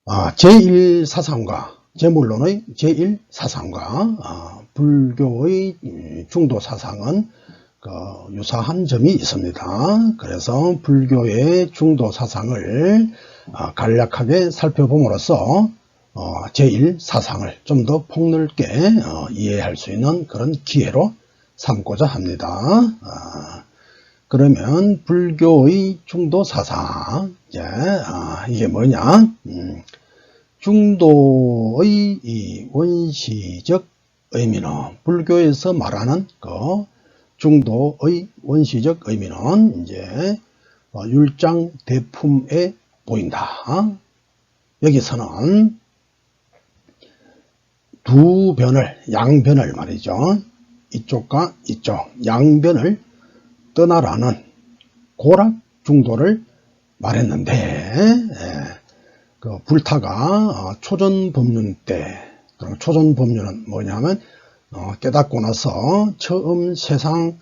제1사상과 제물론의 제1사상과 불교의 중도사상은 유사한 점이 있습니다. 그래서 불교의 중도사상을 간략하게 살펴봄으로써 제1사상을 좀 더 폭넓게 이해할 수 있는 그런 기회로 삼고자 합니다. 그러면 불교의 중도사상, 이게 뭐냐? 중도의 이 원시적 의미는, 불교에서 말하는 중도의 원시적 의미는 율장대품에 보인다. 여기서는 두 변을, 양변을 말이죠. 이쪽과 이쪽, 양변을 떠나라는 고락 중도를 말했는데, 불타가 초전법륜 때, 초전법륜은 뭐냐면 깨닫고 나서 처음 세상을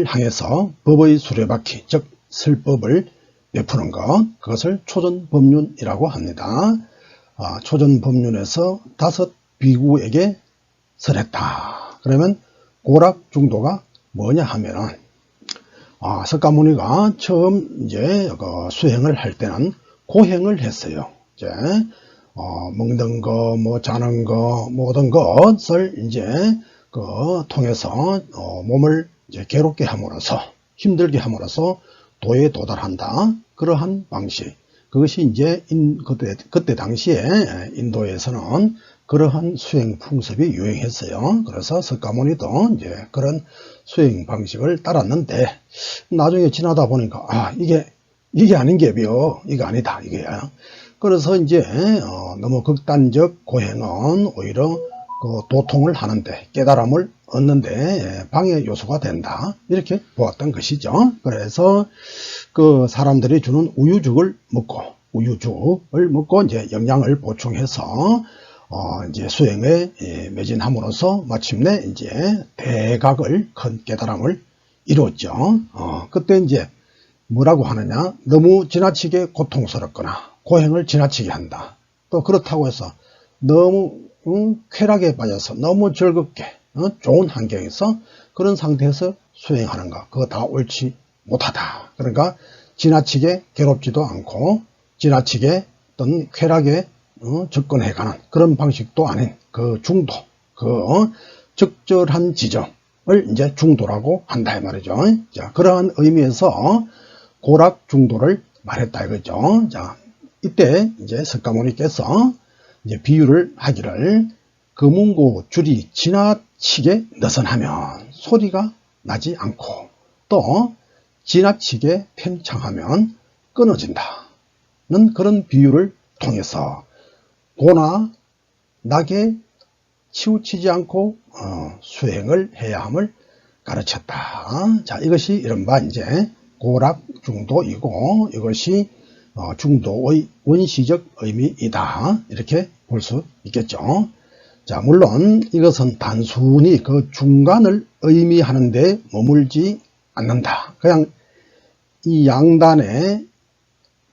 향해서 법의 수레바퀴, 즉 설법을 베푸는 것, 그것을 초전법륜이라고 합니다. 초전법륜에서 5 비구에게 설했다. 그러면 고락 중도가 뭐냐 하면은, 석가모니가 처음 수행을 할 때는 고행을 했어요. 먹는 거, 자는 거, 모든 것을 통해서 몸을 괴롭게 함으로써, 힘들게 함으로써 도에 도달한다. 그러한 방식. 그것이 그때 당시에 인도에서는 그러한 수행 풍습이 유행했어요. 그래서 석가모니도 그런 수행 방식을 따랐는데, 나중에 지나다 보니까 이게 아닌 게요. 이거 아니다 이게야. 그래서 너무 극단적 고행은 오히려 도통을 하는데, 깨달음을 얻는데 방해 요소가 된다. 이렇게 보았던 것이죠. 그래서 사람들이 주는 우유죽을 먹고 영양을 보충해서 수행에 매진함으로써 마침내 대각을, 큰 깨달음을 이루었죠. 그때 뭐라고 하느냐, 너무 지나치게 고통스럽거나 고행을 지나치게 한다. 또 그렇다고 해서 너무 쾌락에 빠져서 너무 즐겁게 좋은 환경에서 그런 상태에서 수행하는 것, 그거 다 옳지 못하다. 그러니까 지나치게 괴롭지도 않고 지나치게 어떤 쾌락에 접근해가는 그런 방식도 아닌 그 중도, 적절한 지점을 중도라고 한다 이 말이죠. 자, 그러한 의미에서 고락 중도를 말했다 이거죠. 자, 이때 석가모니께서 비유를 하기를, 금운고 줄이 지나치게 느슨하면 소리가 나지 않고, 또 지나치게 팽창하면 끊어진다는 그런 비유를 통해서 고나 낙에 치우치지 않고 수행을 해야 함을 가르쳤다. 자, 이것이 이른바 고락 중도이고, 이것이 중도의 원시적 의미이다. 이렇게 볼 수 있겠죠. 자, 물론 이것은 단순히 그 중간을 의미하는데 머물지 않는다. 그냥 이 양단의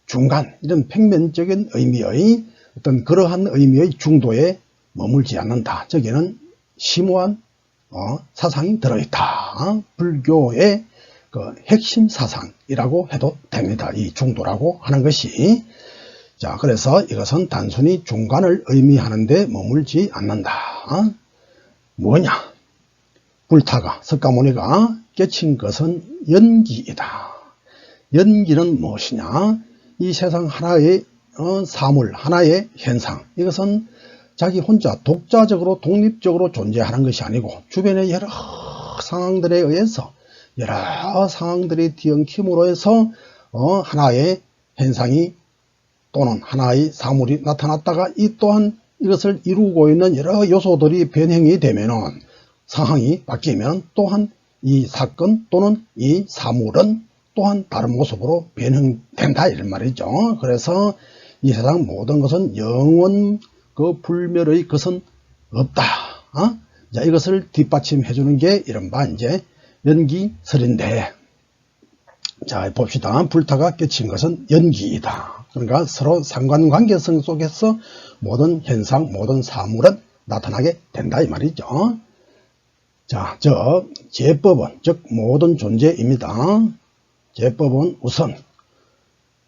중간, 이런 평면적인 의미의 어떤 그러한 의미의 중도에 머물지 않는다. 저기는 심오한 사상이 들어있다. 불교의 핵심 사상이라고 해도 됩니다. 이 중도라고 하는 것이. 자, 그래서 이것은 단순히 중간을 의미하는데 머물지 않는다. 뭐냐? 불타가, 석가모니가 깨친 것은 연기이다. 연기는 무엇이냐? 이 세상 하나의 사물, 하나의 현상, 이것은 자기 혼자 독자적으로 독립적으로 존재하는 것이 아니고 주변의 여러 상황들에 의해서, 여러 상황들의 뒤엉킴으로 해서 하나의 현상이 또는 하나의 사물이 나타났다가 이 또한 이것을 이루고 있는 여러 요소들이 변형이 되면은, 상황이 바뀌면 또한 이 사건 또는 이 사물은 또한 다른 모습으로 변형된다 이런 말이죠. 그래서 이 세상 모든 것은 영원 불멸의 것은 없다. 자, 이것을 뒷받침해 주는 게 이른바 연기설인데, 자, 봅시다. 불타가 껴친 것은 연기이다. 그러니까 서로 상관관계성 속에서 모든 현상, 모든 사물은 나타나게 된다 이 말이죠. 자, 제법은 즉 모든 존재입니다. 제법은 우선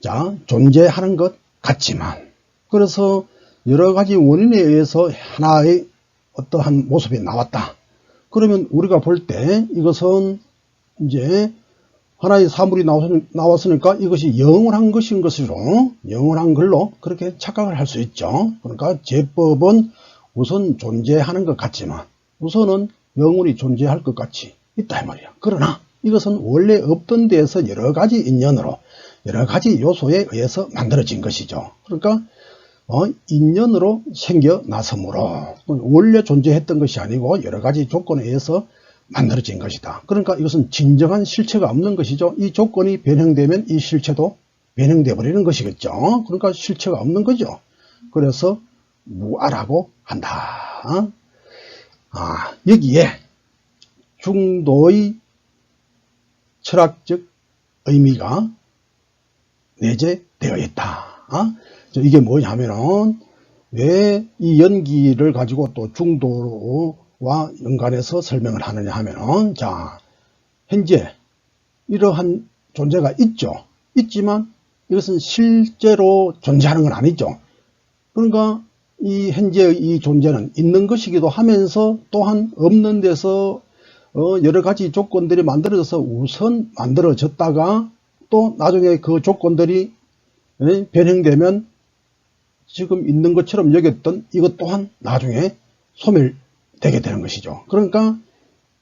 자, 존재하는 것 같지만, 그래서 여러 가지 원인에 의해서 하나의 어떠한 모습이 나왔다. 그러면 우리가 볼 때 이것은 이제 하나의 사물이 나왔으니까 이것이 영원한 것인 것으로, 영원한 걸로 그렇게 착각을 할 수 있죠. 그러니까 제법은 우선 존재하는 것 같지만 우선은 영원히 존재할 것 같이 있다 이 말이야. 그러나 이것은 원래 없던 데에서 여러 가지 인연으로, 여러 가지 요소에 의해서 만들어진 것이죠. 그러니까 인연으로 생겨나서므로 원래 존재했던 것이 아니고 여러 가지 조건에 의해서 만들어진 것이다. 그러니까 이것은 진정한 실체가 없는 것이죠. 이 조건이 변형되면 이 실체도 변형되어 버리는 것이겠죠. 그러니까 실체가 없는 거죠. 그래서 무아라고 한다. 여기에 중도의 철학적 의미가 내재되어 있다. 이게 뭐냐면은 왜 이 연기를 가지고 또 중도와 연관해서 설명을 하느냐 하면은, 자, 현재 이러한 존재가 있죠. 있지만 이것은 실제로 존재하는 건 아니죠. 그러니까 이 현재의 이 존재는 있는 것이기도 하면서 또한 없는 데서 여러 가지 조건들이 만들어져서 우선 만들어졌다가 또 나중에 그 조건들이 변형되면 지금 있는 것처럼 여겼던 이것 또한 나중에 소멸되게 되는 것이죠. 그러니까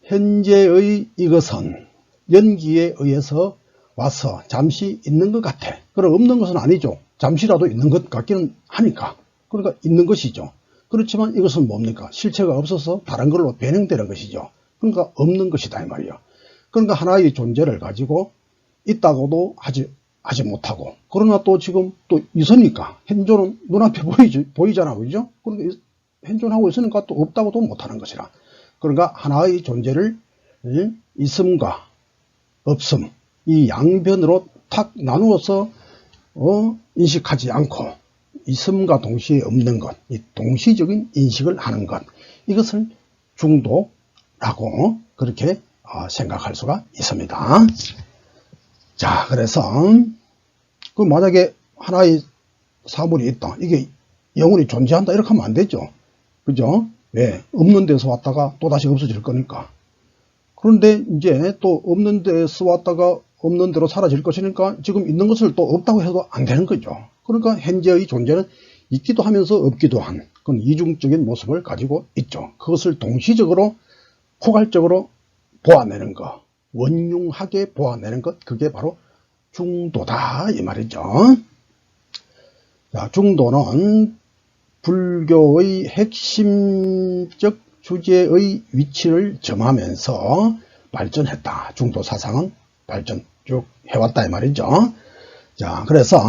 현재의 이것은 연기에 의해서 와서 잠시 있는 것 같아. 그럼 없는 것은 아니죠. 잠시라도 있는 것 같기는 하니까. 그러니까 있는 것이죠. 그렇지만 이것은 뭡니까? 실체가 없어서 다른 걸로 변형되는 것이죠. 그러니까 없는 것이다 이 말이에요. 그러니까 하나의 존재를 가지고 있다고도 하지 못하고, 그러나 또 지금 또 있으니까 현존은 눈앞에 보이잖아, 그죠? 그러니까 현존하고 있으니까 또 없다고도 못하는 것이라. 그러니까 하나의 존재를 있음과 없음, 이 양변으로 탁 나누어서 인식하지 않고 있음과 동시에 없는 것, 이 동시적인 인식을 하는 것, 이것을 중도라고 그렇게 생각할 수가 있습니다. 자, 그래서 만약에 하나의 사물이 있다, 이게 영원히 존재한다 이렇게 하면 안 되죠. 그죠? 왜? 없는 데서 왔다가 또 다시 없어질 거니까. 그런데 이제 또 없는 데서 왔다가 없는 데로 사라질 것이니까 지금 있는 것을 또 없다고 해도 안 되는 거죠. 그러니까 현재의 존재는 있기도 하면서 없기도 한 그런 이중적인 모습을 가지고 있죠. 그것을 동시적으로 포괄적으로 보아내는 것, 원융하게 보아내는 것, 그게 바로 중도다 이 말이죠. 자, 중도는 불교의 핵심적 주제의 위치를 점하면서 발전했다. 중도 사상은 발전 쭉 해왔다 이 말이죠. 자, 그래서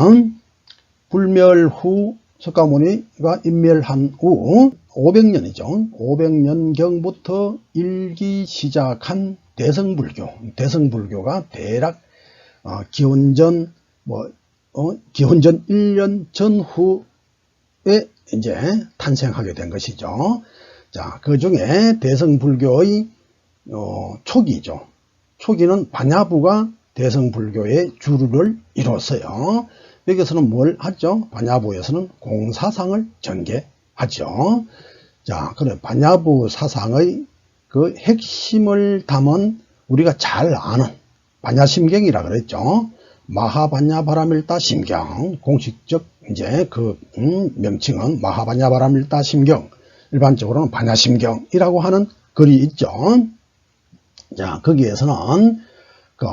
불멸 후, 석가모니가 인멸한 후 500년이죠. 500년경부터 일기 시작한 대성불교가 대략 기원전 1년 전후에 이제 탄생하게 된 것이죠. 자, 그 중에 대성불교의 초기죠. 초기는 반야부가 대성불교의 주류를 이뤘어요. 여기서는 뭘 하죠? 반야부에서는 공사상을 전개하죠. 자, 그래 반야부 사상의 그 핵심을 담은 우리가 잘 아는 반야심경이라 그랬죠. 마하반야바라밀타 심경, 공식적 이제 그 명칭은 마하반야바라밀타 심경, 일반적으로는 반야심경이라고 하는 글이 있죠. 자, 거기에서는 그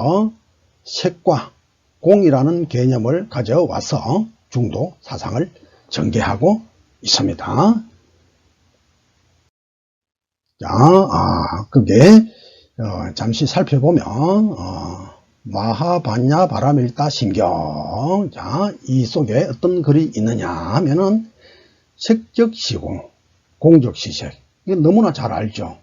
색과 공이라는 개념을 가져와서 중도 사상을 전개하고 있습니다. 자, 그게 잠시 살펴보면 마하반야바라밀타 심경, 자, 이 속에 어떤 글이 있느냐 하면은 색적 시공, 공적 시색, 이게 너무나 잘 알죠.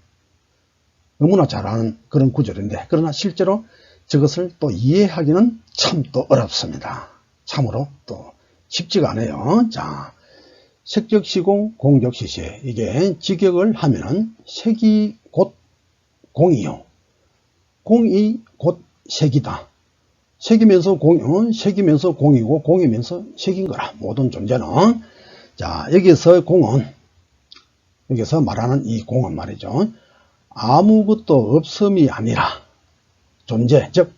너무나 잘 아는 그런 구절인데, 그러나 실제로 저것을 또 이해하기는 참 또 어렵습니다. 참으로 또 쉽지가 않아요. 자, 색적 시공, 공적 시시. 이게 직역을 하면은 색이 곧 공이요. 공이 곧 색이다. 색이면서 색이면서 공이고 공이면서 색인 거라. 모든 존재는. 자, 여기서 공은, 여기서 말하는 이 공은 말이죠. 아무것도 없음이 아니라 존재, 즉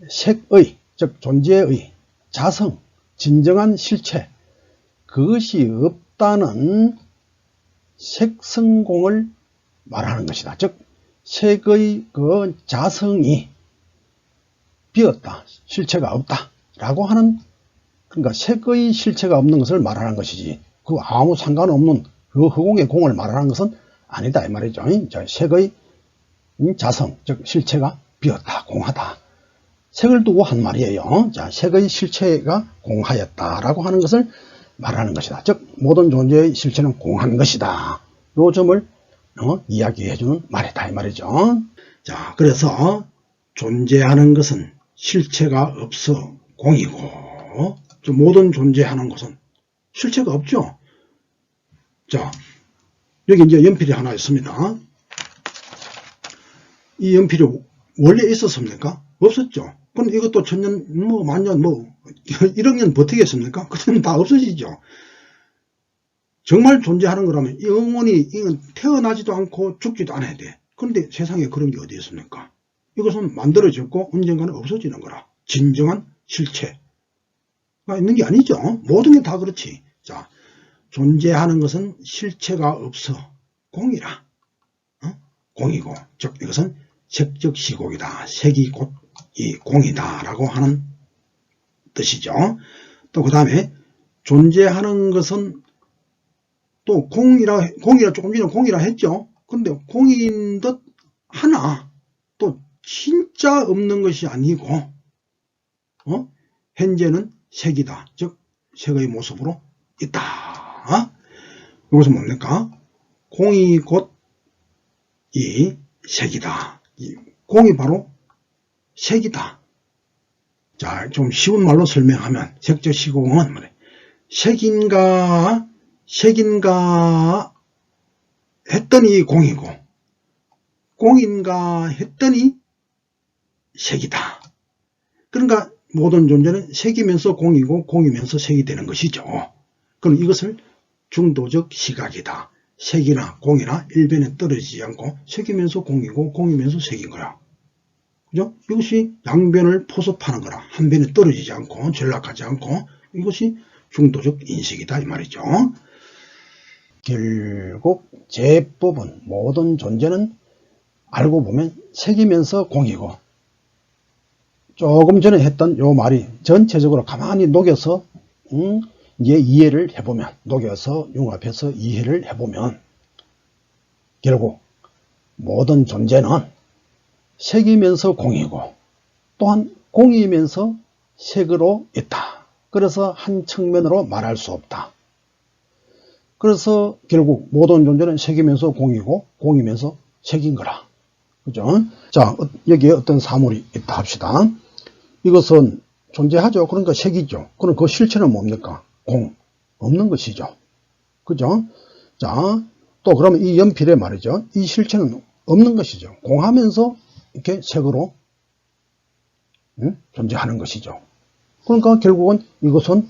색의, 즉 존재의 자성, 진정한 실체, 그것이 없다는 색성공을 말하는 것이다. 즉 색의 그 자성이 비었다, 실체가 없다 라고 하는, 그러니까 색의 실체가 없는 것을 말하는 것이지 그 아무 상관없는 그 허공의 공을 말하는 것은 아니다 이 말이죠. 색의 자성, 즉 실체가 비었다, 공하다. 색을 두고 한 말이에요. 자, 색의 실체가 공하였다라고 하는 것을 말하는 것이다. 즉 모든 존재의 실체는 공한 것이다. 요 점을 이야기해주는 말이다 이 말이죠. 자, 그래서 존재하는 것은 실체가 없어 공이고, 모든 존재하는 것은 실체가 없죠. 자, 여기 이제 연필이 하나 있습니다. 이 연필이 원래 있었습니까? 없었죠. 그럼 이것도 천년, 만년, 1억 년 버티겠습니까? 그러면 다 없어지죠. 정말 존재하는 거라면 영원히 이건 태어나지도 않고 죽지도 않아야 돼. 그런데 세상에 그런 게 어디 있습니까? 이것은 만들어졌고 언젠가는 없어지는 거라. 진정한 실체가 있는 게 아니죠. 모든 게 다 그렇지. 자, 존재하는 것은 실체가 없어 공이라. 공이고, 즉 이것은 색적 시공이다. 색이 곧 이 공이다 라고 하는 뜻이죠. 또 그 다음에 존재하는 것은 또 공이라 조금 전에 공이라 했죠. 근데 공인 듯 하나 또 진짜 없는 것이 아니고 현재는 색이다. 즉 색의 모습으로 있다. 이것은 뭡니까? 공이 곧 이 색이다. 이 공이 바로 색이다. 자, 좀 쉬운 말로 설명하면 색적 시공은 색인가 했더니 공이고, 공인가 했더니 색이다. 그러니까 모든 존재는 색이면서 공이고 공이면서 색이 되는 것이죠. 그럼 이것을 중도적 시각이다. 색이나 공이나 일변에 떨어지지 않고 색이면서 공이고 공이면서 색인 거야. 그죠? 이것이 양변을 포섭하는 거라. 한 변에 떨어지지 않고 전락하지 않고 이것이 중도적 인식이다 이 말이죠. 결국 제법은 모든 존재는 알고 보면 색이면서 공이고, 조금 전에 했던 요 말이 전체적으로 가만히 녹여서 이제 이해를 해보면, 녹여서 융합해서 이해를 해보면 결국 모든 존재는 색이면서 공이고 또한 공이면서 색으로 있다. 그래서 한 측면으로 말할 수 없다. 그래서 결국 모든 존재는 색이면서 공이고 공이면서 색인 거라. 그죠? 자, 여기에 어떤 사물이 있다 합시다. 이것은 존재하죠. 그러니까 색이죠. 그럼 그 실체는 뭡니까? 공. 없는 것이죠. 그죠? 자, 또 그러면 이 연필에 말이죠. 이 실체는 없는 것이죠. 공하면서 이렇게 색으로 존재하는 것이죠. 그러니까 결국은 이것은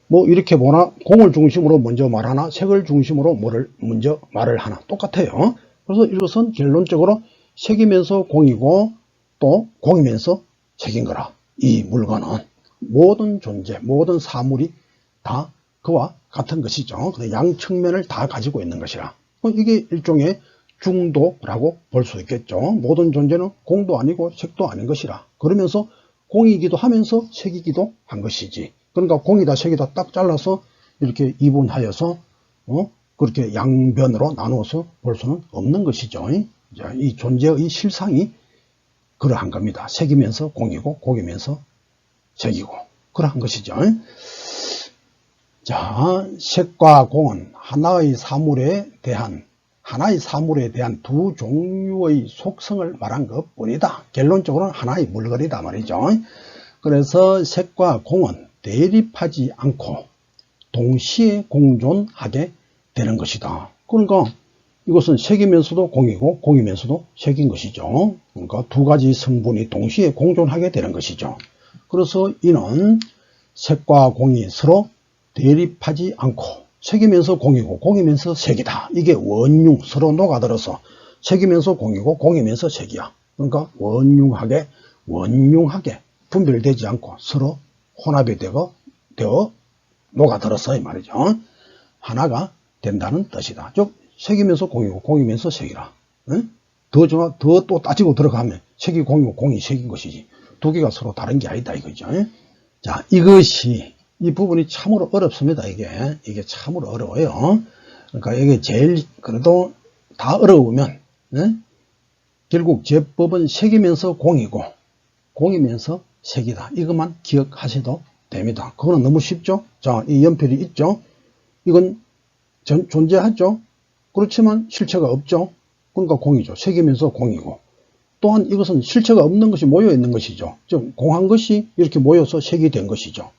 뭐 이렇게 보나 공을 중심으로 먼저 말하나 색을 중심으로 먼저 말을 하나 똑같아요. 그래서 이것은 결론적으로 색이면서 공이고 또 공이면서 색인 거라. 이 물건은 모든 존재, 모든 사물이 다 그와 같은 것이죠. 양 측면을 다 가지고 있는 것이라. 이게 일종의 중도라고 볼 수 있겠죠. 모든 존재는 공도 아니고 색도 아닌 것이라. 그러면서 공이기도 하면서 색이기도 한 것이지. 그러니까 공이다 색이다 딱 잘라서 이렇게 이분하여서 그렇게 양변으로 나누어서 볼 수는 없는 것이죠. 이 존재의 실상이 그러한 겁니다. 색이면서 공이고 공이면서 색이고 그러한 것이죠. 자, 색과 공은 하나의 사물에 대한 하나의 사물에 대한 두 종류의 속성을 말한 것 뿐이다. 결론적으로는 하나의 물건이다 말이죠. 그래서 색과 공은 대립하지 않고 동시에 공존하게 되는 것이다. 그러니까 이것은 색이면서도 공이고 공이면서도 색인 것이죠. 그러니까 두 가지 성분이 동시에 공존하게 되는 것이죠. 그래서 이는 색과 공이 서로 대립하지 않고 색이면서 공이고 공이면서 색이다. 이게 원융, 서로 녹아들어서 색이면서 공이고 공이면서 색이야. 그러니까 원융하게 분별되지 않고 서로 혼합이 되어 녹아들어서 이 말이죠. 하나가 된다는 뜻이다. 즉 색이면서 공이고 공이면서 색이라. 응? 더 또 따지고 들어가면 색이 공이고 공이 색인 것이지 두 개가 서로 다른 게 아니다 이거죠. 자, 이것이 이 부분이 참으로 어렵습니다. 이게 참으로 어려워요. 그러니까 이게 제일 그래도 다 어려우면 결국 제법은 색이면서 공이고 공이면서 색이다. 이것만 기억하셔도 됩니다. 그거는 너무 쉽죠. 자, 이 연필이 있죠. 이건 존재하죠. 그렇지만 실체가 없죠. 그러니까 공이죠. 색이면서 공이고 또한 이것은 실체가 없는 것이 모여 있는 것이죠. 즉 공한 것이 이렇게 모여서 색이 된 것이죠.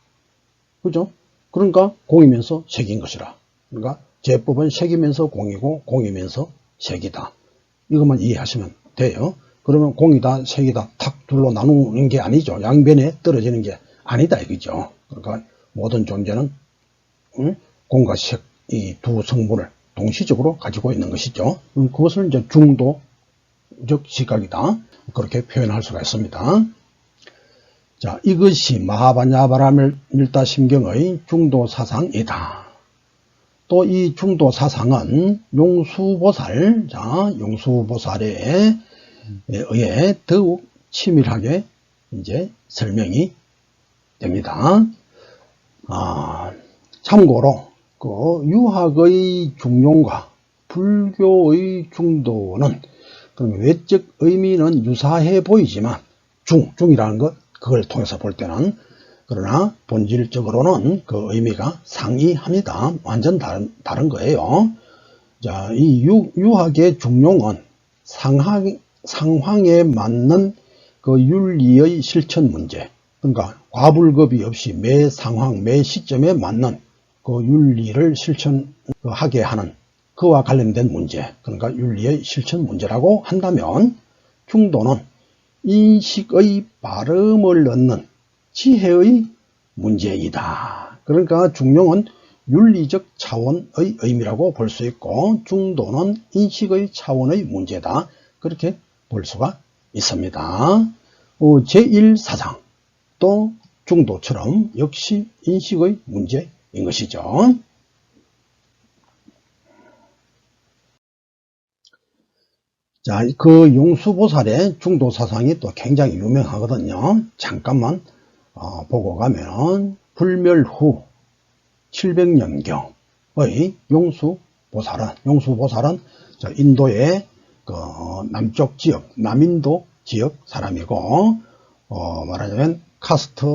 그죠? 그러니까 공이면서 색인 것이라. 그러니까 제법은 색이면서 공이고 공이면서 색이다. 이것만 이해하시면 돼요. 그러면 공이다 색이다 탁 둘로 나누는 게 아니죠. 양변에 떨어지는 게 아니다 이거죠. 그러니까 모든 존재는 공과 색 이 두 성분을 동시적으로 가지고 있는 것이죠. 그것을 이제 중도적 시각이다. 그렇게 표현할 수가 있습니다. 자, 이것이 마하바냐바라밀타심경의 중도 사상이다. 또 이 중도 사상은 용수보살, 용수보살에 의해 더욱 치밀하게 이제 설명이 됩니다. 참고로 그 유학의 중용과 불교의 중도는 그럼 외적 의미는 유사해 보이지만 중이라는 것 그걸 통해서 볼 때는 그러나 본질적으로는 그 의미가 상이합니다. 완전 다른 거예요. 자, 이 유학의 중용은 상황에 맞는 그 윤리의 실천 문제, 그러니까 과불급이 없이 매 상황, 매 시점에 맞는 그 윤리를 실천하게 하는 그와 관련된 문제, 그러니까 윤리의 실천 문제라고 한다면 중도는 인식의 발음을 얻는 지혜의 문제이다. 그러니까 중용은 윤리적 차원의 의미라고 볼 수 있고 중도는 인식의 차원의 문제다. 그렇게 볼 수가 있습니다. 제1사상 또 중도처럼 역시 인식의 문제인 것이죠. 자, 그 용수보살의 중도 사상이 또 굉장히 유명하거든요. 잠깐만 보고 가면 불멸 후 700년경의 용수보살은 인도의 그 남쪽 지역, 남인도 지역 사람이고 말하자면 카스트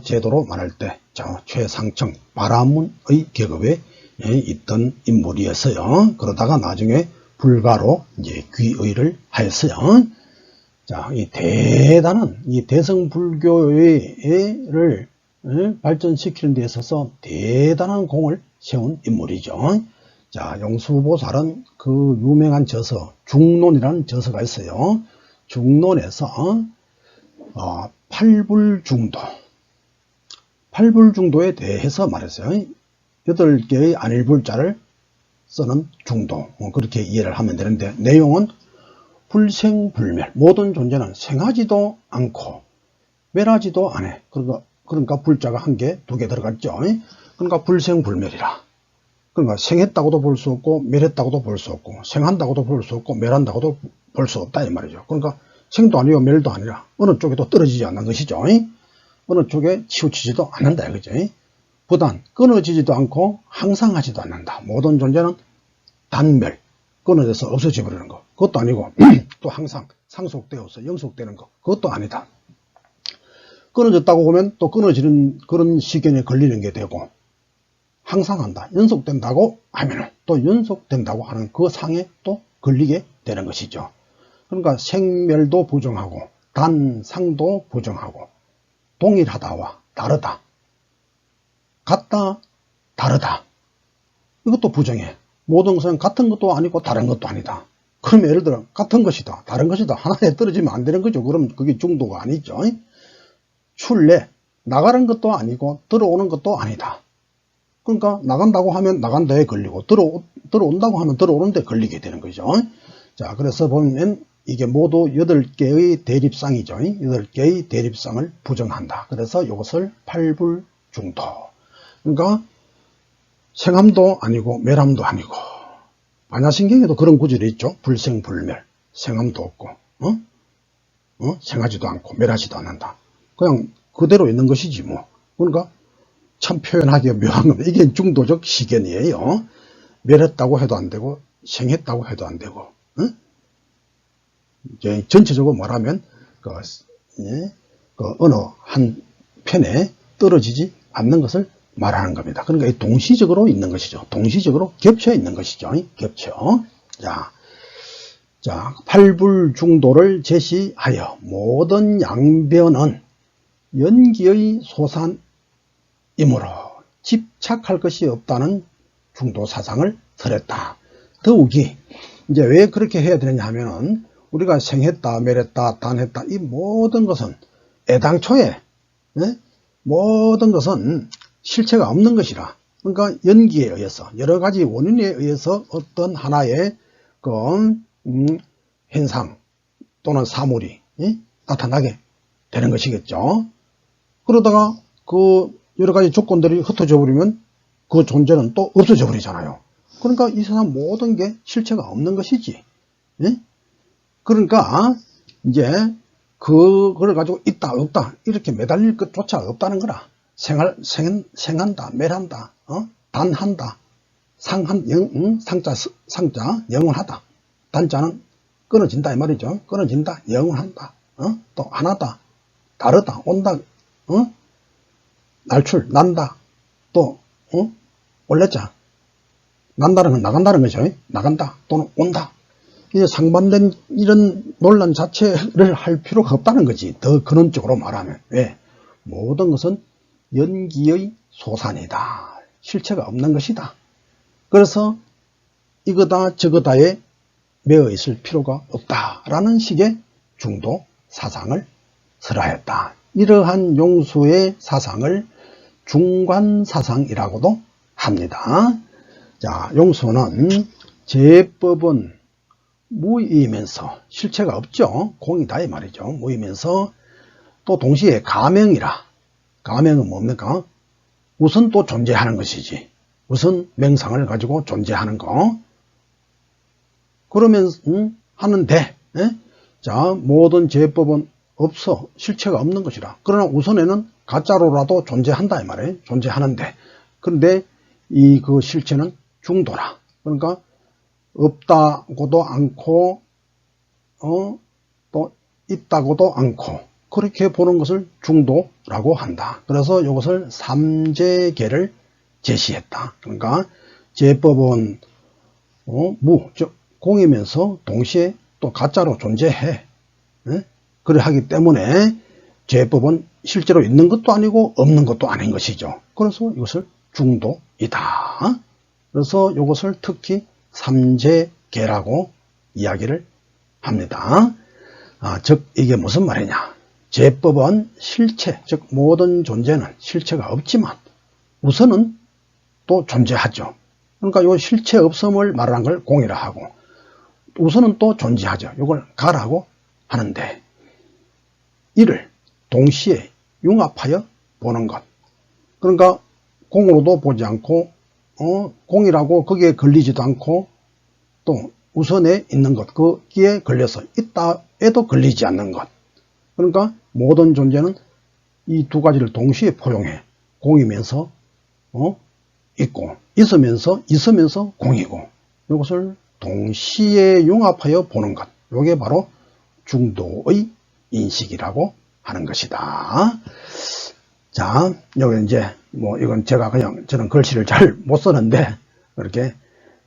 제도로 말할 때 최상층 바라문의 계급에 있던 인물이었어요. 그러다가 나중에 불가로 이제 귀의를 하였어요. 자, 이 대단한 이 대성불교를 발전시키는 데 있어서 대단한 공을 세운 인물이죠. 자, 용수보살은 그 유명한 저서 중론이라는 저서가 있어요. 중론에서 팔불중도에 대해서 말했어요. 8개의 안일불자를 쓰는 중도, 그렇게 이해를 하면 되는데 내용은 불생불멸, 모든 존재는 생하지도 않고 멸하지도 않아. 그러니까 불자가 1개, 2개 들어갔죠. 그러니까 불생불멸이라. 그러니까 생했다고도 볼 수 없고 멸했다고도 볼 수 없고 생한다고도 볼 수 없고 멸한다고도 볼 수 없다 이 말이죠. 그러니까 생도 아니고 멸도 아니라 어느 쪽에도 떨어지지 않는 것이죠. 어느 쪽에 치우치지도 않는다 이거죠. 부단 끊어지지도 않고 항상하지도 않는다. 모든 존재는 단멸, 끊어져서 없어져 버리는 거 그것도 아니고 또 항상 상속되어서 영속되는 거 그것도 아니다. 끊어졌다고 보면 또 끊어지는 그런 시견에 걸리는 게 되고 항상 한다, 연속된다고 하면 또 연속된다고 하는 그 상에 또 걸리게 되는 것이죠. 그러니까 생멸도 부정하고 단상도 부정하고 동일하다와 다르다, 같다, 다르다, 이것도 부정해. 모든 것은 같은 것도 아니고 다른 것도 아니다. 그럼 예를 들어 같은 것이다, 다른 것이다, 하나에 떨어지면 안 되는 거죠. 그럼 그게 중도가 아니죠. 출래, 나가는 것도 아니고 들어오는 것도 아니다. 그러니까 나간다고 하면 나간 데에 걸리고 들어온다고 하면 들어오는 데 걸리게 되는 거죠. 자, 그래서 보면 이게 모두 8개의 대립상이죠. 8개의 대립상을 부정한다. 그래서 이것을 팔불중도. 그러니까 생함도 아니고 멸함도 아니고, 반야신경에도 그런 구절이 있죠. 불생불멸, 생함도 없고 생하지도 않고 멸하지도 않는다. 그냥 그대로 있는 것이지 뭐. 그러니까 참 표현하기가 묘한 겁니다. 이게 중도적 시견이에요. 멸했다고 해도 안 되고 생했다고 해도 안 되고, 이제 전체적으로 말하면 그 어느 한 편에 떨어지지 않는 것을 말하는 겁니다. 그러니까 동시적으로 있는 것이죠. 동시적으로 겹쳐 있는 것이죠. 겹쳐. 자, 팔불중도를 제시하여 모든 양변은 연기의 소산이므로 집착할 것이 없다는 중도 사상을 설했다. 더욱이 이제 왜 그렇게 해야 되느냐 하면은, 우리가 생했다, 멸했다, 단했다, 이 모든 것은 애당초에 모든 것은 실체가 없는 것이라. 그러니까 연기에 의해서, 여러 가지 원인에 의해서 어떤 하나의 현상 또는 사물이 나타나게 되는 것이겠죠. 그러다가 그 여러 가지 조건들이 흩어져 버리면 그 존재는 또 없어져 버리잖아요. 그러니까 이 세상 모든 게 실체가 없는 것이지. 그러니까 이제 그걸 가지고 있다 없다 이렇게 매달릴 것조차 없다는 거라. 생한다, 멸한다, 단한다, 상자 영원하다, 단자는 끊어진다 이 말이죠. 끊어진다, 영원한다, 또 하나다, 다르다, 온다, 날출, 난다, 또 원래자, 난다는 건 나간다는 거죠. 나간다 또는 온다. 이제 상반된 이런 논란 자체를 할 필요가 없다는 거지. 더 근원적으로 말하면. 왜? 모든 것은 연기의 소산이다. 실체가 없는 것이다. 그래서 이거다 저거다에 매어 있을 필요가 없다라는 식의 중도 사상을 설하였다. 이러한 용수의 사상을 중관사상이라고도 합니다. 자, 용수는 제법은 무이면서, 실체가 없죠. 공이다 이 말이죠. 무이면서 또 동시에 가명이라. 가명은 뭡니까? 우선 또 존재하는 것이지. 우선 명상을 가지고 존재하는 거. 그러면 하는데, 자, 모든 제법은 없어, 실체가 없는 것이라. 그러나 우선에는 가짜로라도 존재한다 이 말이에요. 존재하는데, 그런데 이 그 실체는 중도라. 그러니까 없다고도 않고 또 있다고도 않고, 그렇게 보는 것을 중도라고 한다. 그래서 이것을 삼재계를 제시했다. 그러니까 제법은 즉 공이면서 동시에 또 가짜로 존재해. 그래 하기 때문에 제법은 실제로 있는 것도 아니고 없는 것도 아닌 것이죠. 그래서 이것을 중도이다. 그래서 이것을 특히 삼재계라고 이야기를 합니다. 즉 이게 무슨 말이냐. 제법은 실체, 즉 모든 존재는 실체가 없지만 우선은 또 존재하죠. 그러니까 이 실체 없음을 말하는 걸 공이라 하고, 우선은 또 존재하죠. 이걸 가라고 하는데, 이를 동시에 융합하여 보는 것. 그러니까 공으로도 보지 않고 공이라고 거기에 걸리지도 않고, 또 우선에 있는 것, 거기에 걸려서 있다에도 걸리지 않는 것. 그러니까 모든 존재는 이 두 가지를 동시에 포용해. 공이면서 있고, 있으면서 공이고, 이것을 동시에 융합하여 보는 것. 이게 바로 중도의 인식이라고 하는 것이다. 자, 여기 이제, 이건 제가 저는 글씨를 잘 못 쓰는데, 이렇게,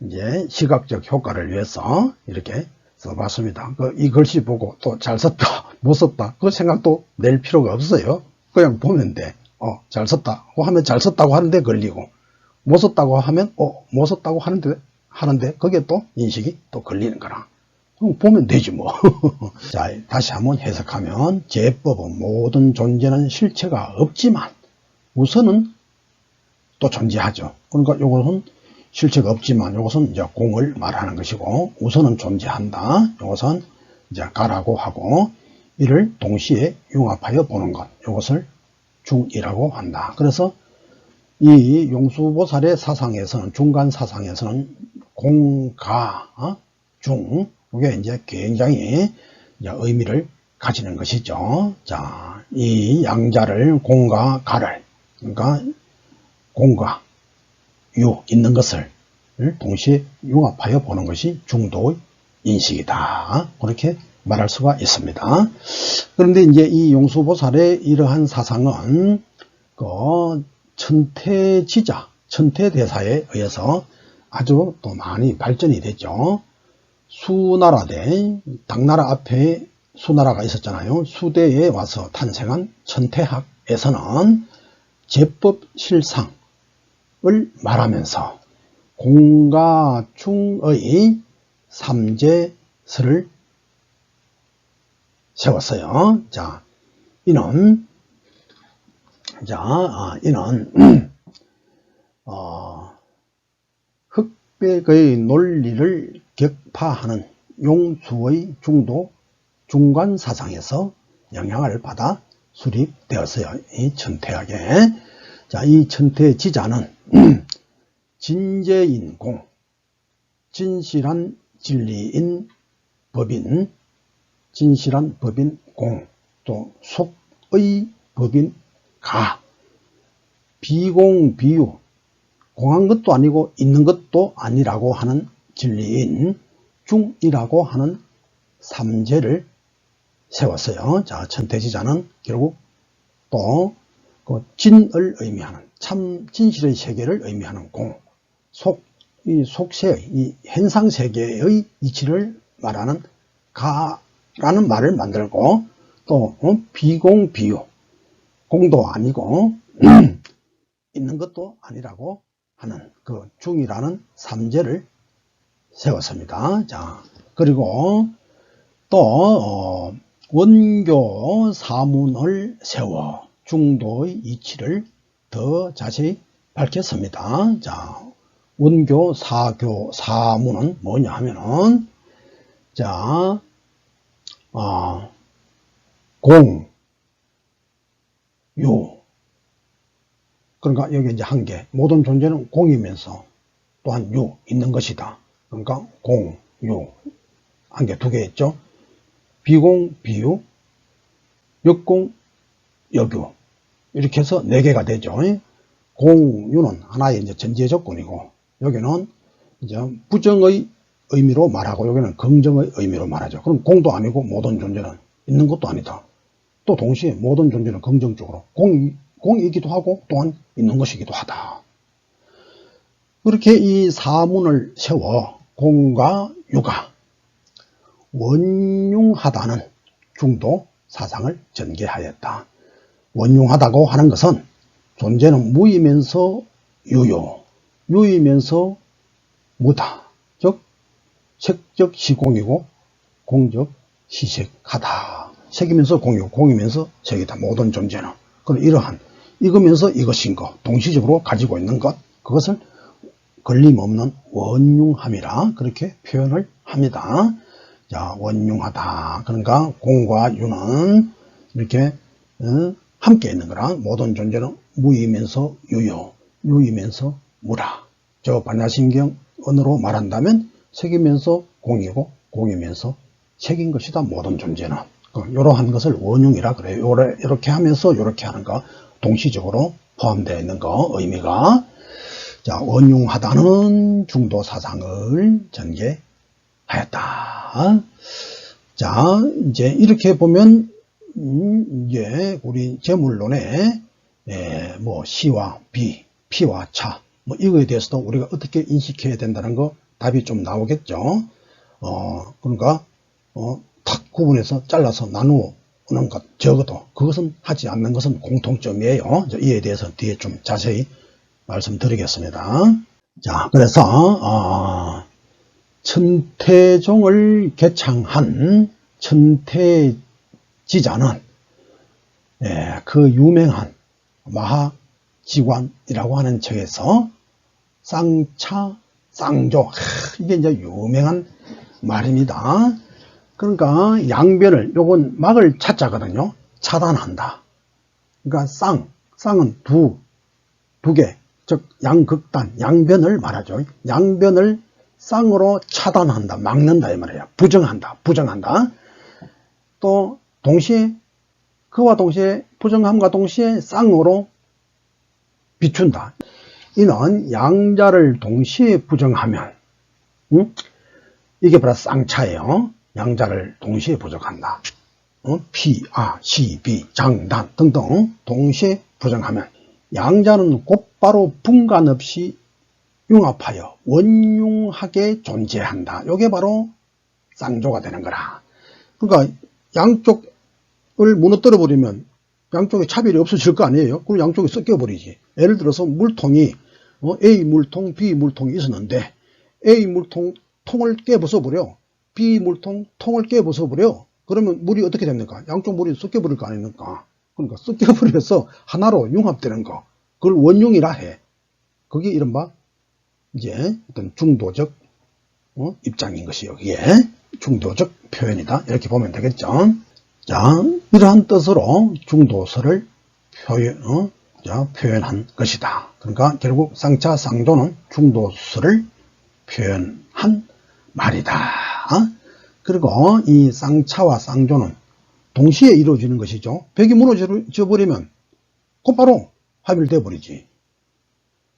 이제, 시각적 효과를 위해서, 이렇게 써봤습니다. 이 글씨 보고 또 잘 썼다, 못 썼다, 그 생각도 낼 필요가 없어요. 그냥 보면 돼. 잘 썼다고 하면 잘 썼다고 하는데 걸리고, 못 썼다고 하면, 못 썼다고 하는데, 그게 또 인식이 또 걸리는 거라. 그럼 보면 되지 뭐. 자, 다시 한번 해석하면, 제법은 모든 존재는 실체가 없지만, 우선은 또 존재하죠. 그러니까 이것은 실체가 없지만, 이것은 이제 공을 말하는 것이고, 우선은 존재한다. 이것은 이제 가라고 하고, 이를 동시에 융합하여 보는 것. 이것을 중이라고 한다. 그래서 이 용수보살의 사상에서는, 중간 사상에서는 공가, 중, 이게 이제 굉장히 이제 의미를 가지는 것이죠. 자, 이 양자를 공과 가를, 그러니까 공과 유 있는 것을 동시에 융합하여 보는 것이 중도의 인식이다. 그렇게 말할 수가 있습니다. 그런데 이제 이 용수보살의 이러한 사상은 천태지자, 천태대사에 의해서 아주 또 많이 발전이 됐죠. 수나라대, 당나라 앞에 수나라가 있었잖아요. 수대에 와서 탄생한 천태학에서는 제법실상을 말하면서 공과 중의 삼재설을 세웠어요. 자, 이는 흑백의 논리를 격파하는 용수의 중도 중간 사상에서 영향을 받아 수립되었어요. 이 천태학에. 자, 이 천태지자는 진재인 공, 진실한 진리인 법인, 진실한 법인 공, 또 속의 법인 가, 비공비유, 공한 것도 아니고 있는 것도 아니라고 하는 진리인 중이라고 하는 삼재를 세웠어요. 자, 천태지자는 결국 또 그 진을 의미하는 참 진실의 세계를 의미하는 공, 이 속세의 이 현상 세계의 이치를 말하는 가라는 말을 만들고, 또 비공비유, 공도 아니고 있는 것도 아니라고 하는 그 중이라는 삼재를 세웠습니다. 자, 그리고 또 원교 사문을 세워 중도의 이치를 더 자세히 밝혔습니다. 자, 원교 사교 사문은 뭐냐 하면은, 자, 공, 유, 그러니까 여기 이제 한 개, 모든 존재는 공이면서 또한 유, 있는 것이다. 그러니까 공, 유, 한 개, 두 개 있죠. 비공, 비유, 역공, 역유, 이렇게 해서 네 개가 되죠. 공유는 하나의 이제 전제 조건이고, 여기는 이제 부정의 의미로 말하고, 여기는 긍정의 의미로 말하죠. 그럼 공도 아니고 모든 존재는 있는 것도 아니다. 또 동시에 모든 존재는 긍정적으로 공이기도 하고 또한 있는 것이기도 하다. 그렇게 이 사문을 세워 공과 유가 원융하다는 중도 사상을 전개하였다. 원융하다고 하는 것은 존재는 무이면서 유요, 유이면서 무다. 즉 색적 시공이고 공적 시색하다. 색이면서 공이고 공이면서 색이다. 모든 존재는. 그럼 이러한 이거면서 이것인 것, 동시적으로 가지고 있는 것, 그것을 걸림없는 원융함이라 그렇게 표현을 합니다. 자, 원융하다. 그러니까 공과 유는 이렇게 함께 있는 거라. 모든 존재는 무이면서 유요, 유이면서 무라. 저 반야신경 언어로 말한다면 색이면서 공이고 공이면서 색인 것이다. 모든 존재는. 이러한 것을 원융이라 그래요. 이렇게 하면서 이렇게 하는 거 동시적으로 포함되어 있는 거 의미가. 자, 원융하다는 중도 사상을 전개하였다. 자, 이제 이렇게 보면 이제 우리 제물론의 뭐 시와 비, 피와 차, 뭐 이거에 대해서도 우리가 어떻게 인식해야 된다는 거 답이 좀 나오겠죠. 그러니까 탁 구분해서 잘라서 나누어 오는 것 적어도 그것은 하지 않는 것은 공통점이에요. 이에 대해서 뒤에 좀 자세히 말씀드리겠습니다. 자, 그래서 천태종을 개창한 천태지자는 그 유명한 마하지관이라고 하는 책에서 쌍차 쌍조, 이게 이제 유명한 말입니다. 그러니까 양변을, 요건 막을 차자거든요. 차단한다. 그러니까 쌍은 두 개, 즉 양극단, 양변을 말하죠. 양변을 쌍으로 차단한다, 막는다 이 말이에요. 부정한다. 또 동시에 그와 동시에 부정함과 동시에 쌍으로 비춘다. 이는 양자를 동시에 부정하면 이게 바로 쌍차예요. 양자를 동시에 부정한다. 피, 시, 비, 장, 단 등등 동시에 부정하면 양자는 곧바로 분간 없이 융합하여 원융하게 존재한다. 이게 바로 쌍조가 되는 거라. 그러니까 양쪽을 무너뜨려 버리면 양쪽에 차별이 없어질 거 아니에요. 그리고 양쪽이 섞여 버리지. 예를 들어서 물통이 A 물통, B 물통이 있었는데 A 물통 통을 깨부숴 버려. B 물통 통을 깨부숴 버려. 그러면 물이 어떻게 됩니까? 양쪽 물이 섞여 버릴 거 아닙니까? 그러니까 섞여 버려서 하나로 융합되는 거. 그걸 원융이라 해. 그게 이른바 이제 어떤 중도적 입장인 것이요. 이게 중도적 표현이다. 이렇게 보면 되겠죠. 자, 이러한 뜻으로 중도설을 표현한 것이다. 그러니까 결국 쌍차 쌍조는 중도설을 표현한 말이다. 그리고 이 쌍차와 쌍조는 동시에 이루어지는 것이죠. 벽이 무너져 버리면 곧바로 합일돼 버리지.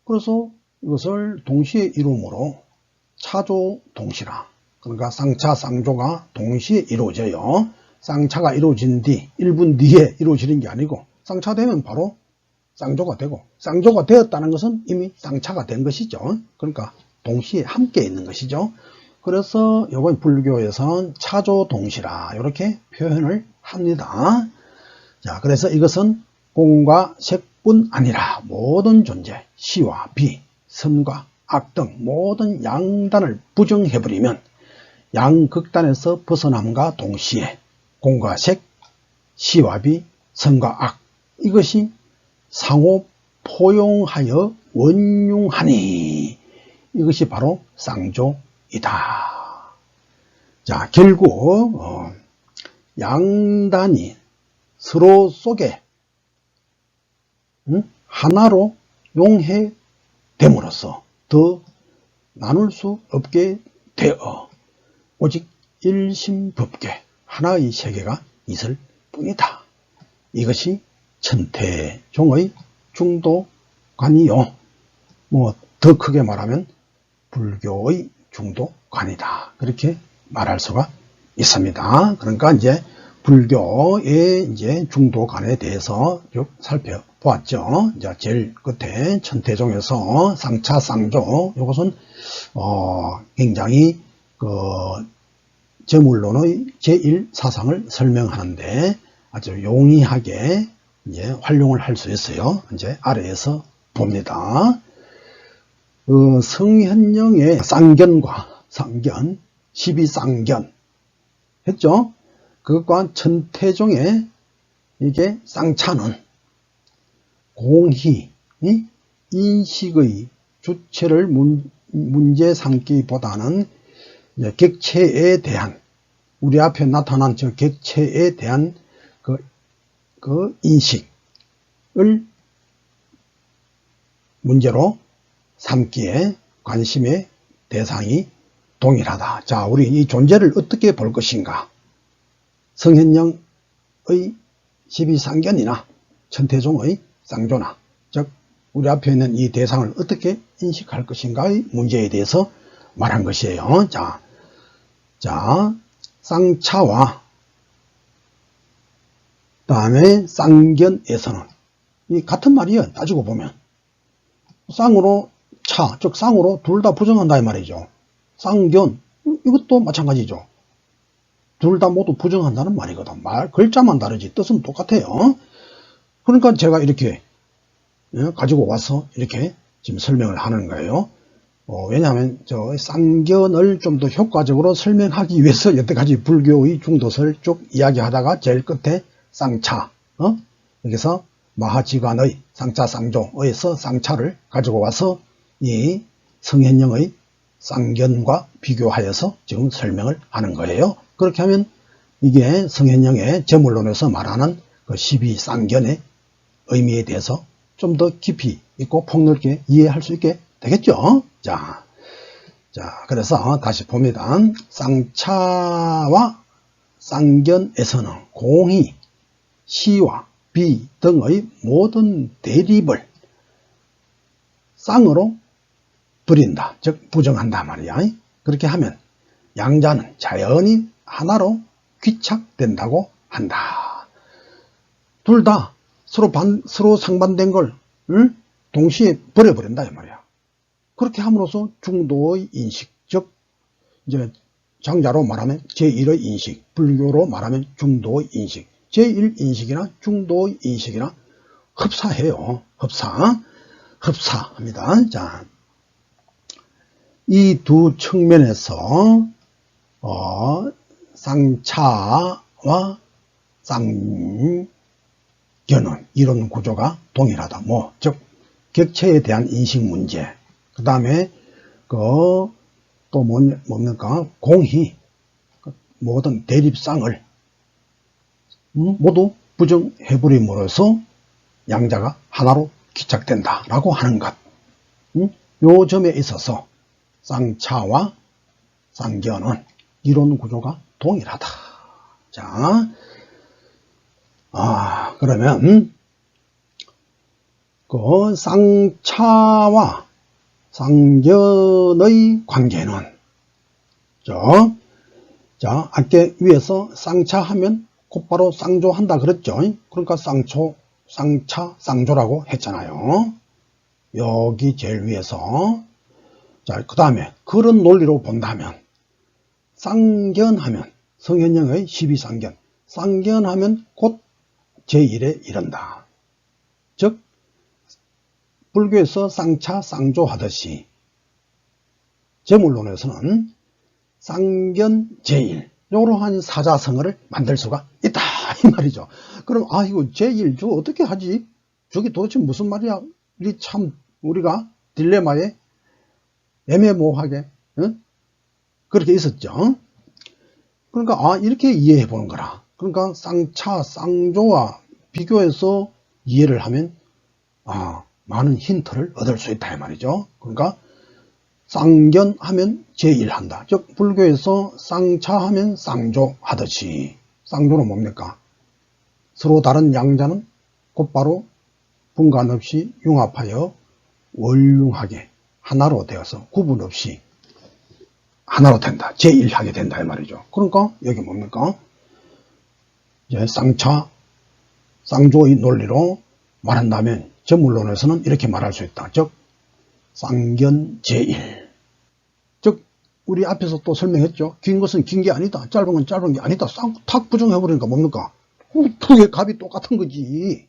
그래서 이것을 동시에 이루므로 차조 동시라. 그러니까 쌍차 쌍조가 동시에 이루어져요. 쌍차가 이루어진 뒤 1분 뒤에 이루어지는 게 아니고 쌍차되면 바로 쌍조가 되고 쌍조가 되었다는 것은 이미 쌍차가 된 것이죠. 그러니까 동시에 함께 있는 것이죠. 그래서 이번 불교에서는 차조 동시라 이렇게 표현을 합니다. 자, 그래서 이것은 공과 색뿐 아니라 모든 존재, 시와 비, 선과 악 등 모든 양단을 부정해버리면 양극단에서 벗어남과 동시에 공과 색, 시와 비, 선과 악 이것이 상호 포용하여 원융하니 이것이 바로 쌍조이다. 자, 결국 양단이 서로 속에 하나로 용해됨으로써 더 나눌 수 없게 되어 오직 일심법계 하나의 세계가 있을 뿐이다. 이것이 천태종의 중도관이요. 뭐 더 크게 말하면 불교의 중도관이다. 그렇게 말할 수가 있습니다. 그러니까 이제 불교의 이제 중도관에 대해서 쭉 살펴보았죠. 이제 제일 끝에 천태종에서 쌍차 쌍조 이것은 굉장히 제물론의 제1사상을 설명하는데 아주 용이하게 이제 활용을 할 수 있어요. 이제 아래에서 봅니다. 성현영의 쌍견과 쌍견, 12쌍견 했죠. 그것과 천태종의 이게 쌍차는 공히 인식의 주체를 문제 삼기보다는 객체에 대한 우리 앞에 나타난 저 객체에 대한 그 인식을 문제로 삼기에 관심의 대상이 동일하다. 자, 우리 이 존재를 어떻게 볼 것인가? 성현영의 12쌍견이나 천태종의 쌍조나 즉 우리 앞에 있는 이 대상을 어떻게 인식할 것인가의 문제에 대해서 말한 것이에요. 자, 쌍차와 다음에 쌍견에서는 이 같은 말이에요. 따지고 보면. 쌍으로 차, 즉 쌍으로 둘 다 부정한다 이 말이죠. 쌍견, 이것도 마찬가지죠. 둘 다 모두 부정한다는 말이거든. 글자만 다르지 뜻은 똑같아요. 그러니까 제가 이렇게 가지고 와서 이렇게 지금 설명을 하는 거예요. 왜냐하면 저 쌍견을 좀 더 효과적으로 설명하기 위해서 여태까지 불교의 중도설 쭉 이야기하다가 제일 끝에 쌍차, 여기서 마하지관의 쌍차 쌍조에서 쌍차를 가지고 와서 이 성현형의 쌍견과 비교하여서 지금 설명을 하는 거예요. 그렇게 하면 이게 성현형의 제물론에서 말하는 그 12쌍견의 의미에 대해서 좀 더 깊이 있고 폭넓게 이해할 수 있게 되겠죠. 자, 그래서 다시 봅니다. 쌍차와 쌍견에서는 공이 시와 비 등의 모든 대립을 쌍으로 부린다. 즉 부정한다 말이야. 그렇게 하면 양자는 자연히 하나로 귀착된다고 한다. 둘 다 서로 상반된 걸 동시에 버려버린다 이 말이야. 그렇게 함으로써 중도의 인식, 즉 이제 장자로 말하면 제1의 인식, 불교로 말하면 중도의 인식, 제1인식이나 중도의 인식이나 흡사해요. 흡사합니다. 자, 이 두 측면에서 쌍차와 쌍견은 이론 구조가 동일하다. 즉 객체에 대한 인식 문제, 그 다음에 또 뭡니까? 공히 모든 대립상을 모두 부정해버림으로써 양자가 하나로 귀착된다라고 하는 것. 요 점에 있어서 쌍차와 쌍견은 이론 구조가 동일하다. 자, 그러면 그 쌍차와 쌍견의 관계는 자, 아까 위에서 쌍차하면 곧바로 쌍조한다 그랬죠. 그러니까 쌍차, 쌍조라고 했잖아요. 여기 제일 위에서. 자, 그 다음에 그런 논리로 본다면 쌍견하면 성현형의 12쌍견, 쌍견하면 곧 제1에 이른다. 즉 불교에서 쌍차, 쌍조 하듯이 제물론에서는 쌍견 제1, 이러한 사자성어를 만들 수가 있다 이 말이죠. 그럼 이거 제1 저 어떻게 하지? 저게 도대체 무슨 말이야? 이 참 우리가 딜레마에 애매모호하게 그렇게 있었죠. 그러니까 이렇게 이해해 보는 거라. 그러니까 쌍차, 쌍조와 비교해서 이해를 하면 많은 힌트를 얻을 수 있다 이 말이죠. 그러니까 쌍견 하면 제1 한다. 즉 불교에서 쌍차 하면 쌍조 하듯이, 쌍조는 뭡니까? 서로 다른 양자는 곧바로 분간 없이 융합하여 원융하게 하나로 되어서 구분 없이 하나로 된다. 제1 하게 된다 이 말이죠. 그러니까 여기 뭡니까? 이제 쌍차, 쌍조의 논리로 말한다면 전물론에서는 이렇게 말할 수 있다. 즉 쌍견 제1. 즉 우리 앞에서 또 설명했죠. 긴 것은 긴 게 아니다. 짧은 건 짧은 게 아니다. 탁 부정해버리니까 뭡니까? 두 개 값이 똑같은 거지.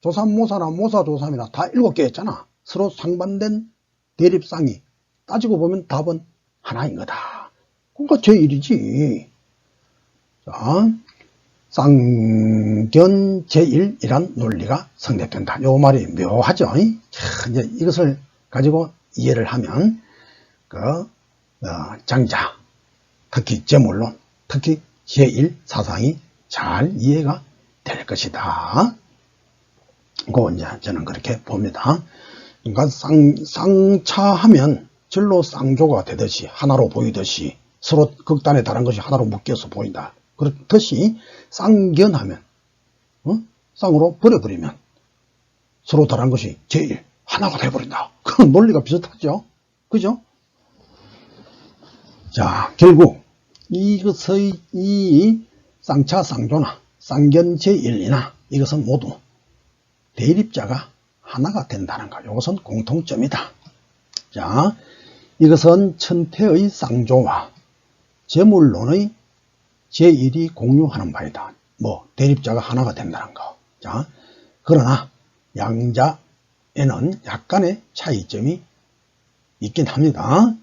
조삼모사나 모사조삼이나 다 7개 했잖아. 서로 상반된 대립상이 따지고 보면 답은 하나인 거다. 그러니까 제1이지. 자, 쌍견 제1이란 논리가 성립된다. 요 말이 묘하죠. 자, 이제 이것을 가지고 이해를 하면 장자, 특히 제물론, 특히 제1 사상이 잘 이해가 될 것이다. 그거 이제 저는 그렇게 봅니다. 그러니까 쌍차하면 절로 쌍조가 되듯이 하나로 보이듯이 서로 극단에 다른 것이 하나로 묶여서 보인다. 그렇듯이 쌍견하면 쌍으로 버려버리면 서로 다른 것이 제일 하나가 돼버린다. 그런 논리가 비슷하죠. 그죠? 자, 결국 이것의 이 쌍차 쌍조나 쌍견 제1이나 이것은 모두 대립자가 하나가 된다는 거. 이것은 공통점이다. 자, 이것은 천태의 쌍조와 재물론의 제1이 공유하는 바이다. 뭐 대립자가 하나가 된다는 거. 자, 그러나 양자에는 약간의 차이점이 있긴 합니다.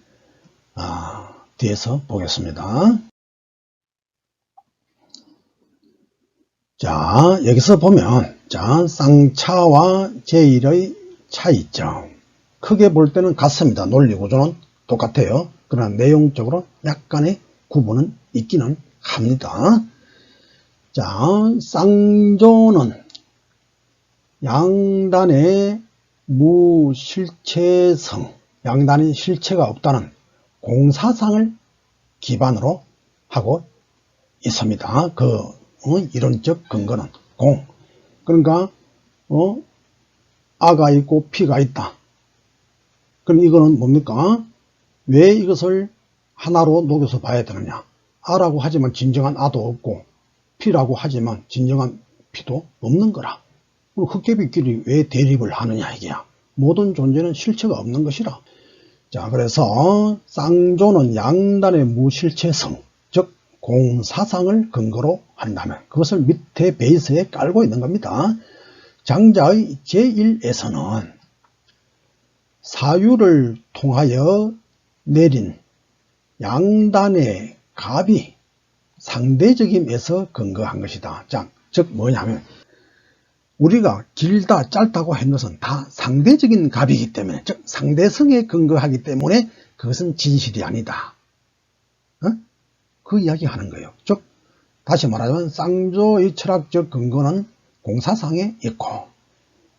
뒤에서 보겠습니다. 자, 여기서 보면 자, 쌍차와 제1의 차이점. 크게 볼 때는 같습니다. 논리 구조는 똑같아요. 그러나 내용적으로 약간의 구분은 있기는 합니다. 자, 쌍조는 양단의 무실체성, 양단의 실체가 없다는 공사상을 기반으로 하고 있습니다. 그 이론적 근거는 공. 그러니까 아가 있고 피가 있다. 그럼 이거는 뭡니까? 왜 이것을 하나로 녹여서 봐야 되느냐? 아라고 하지만 진정한 아도 없고 피라고 하지만 진정한 피도 없는 거라. 그럼 흑개비끼리 왜 대립을 하느냐 이게야. 모든 존재는 실체가 없는 것이라. 자, 그래서 쌍조는 양단의 무실체성, 즉 공사상을 근거로 한다면 그것을 밑에 베이스에 깔고 있는 겁니다. 장자의 제1에서는 사유를 통하여 내린 양단의 갑이 상대적임에서 근거한 것이다. 자, 즉 뭐냐면 우리가 길다 짧다고 한 것은 다 상대적인 갑이기 때문에, 즉 상대성에 근거하기 때문에 그것은 진실이 아니다. 그 이야기 하는 거예요. 즉 다시 말하자면 쌍조의 철학적 근거는 공사상에 있고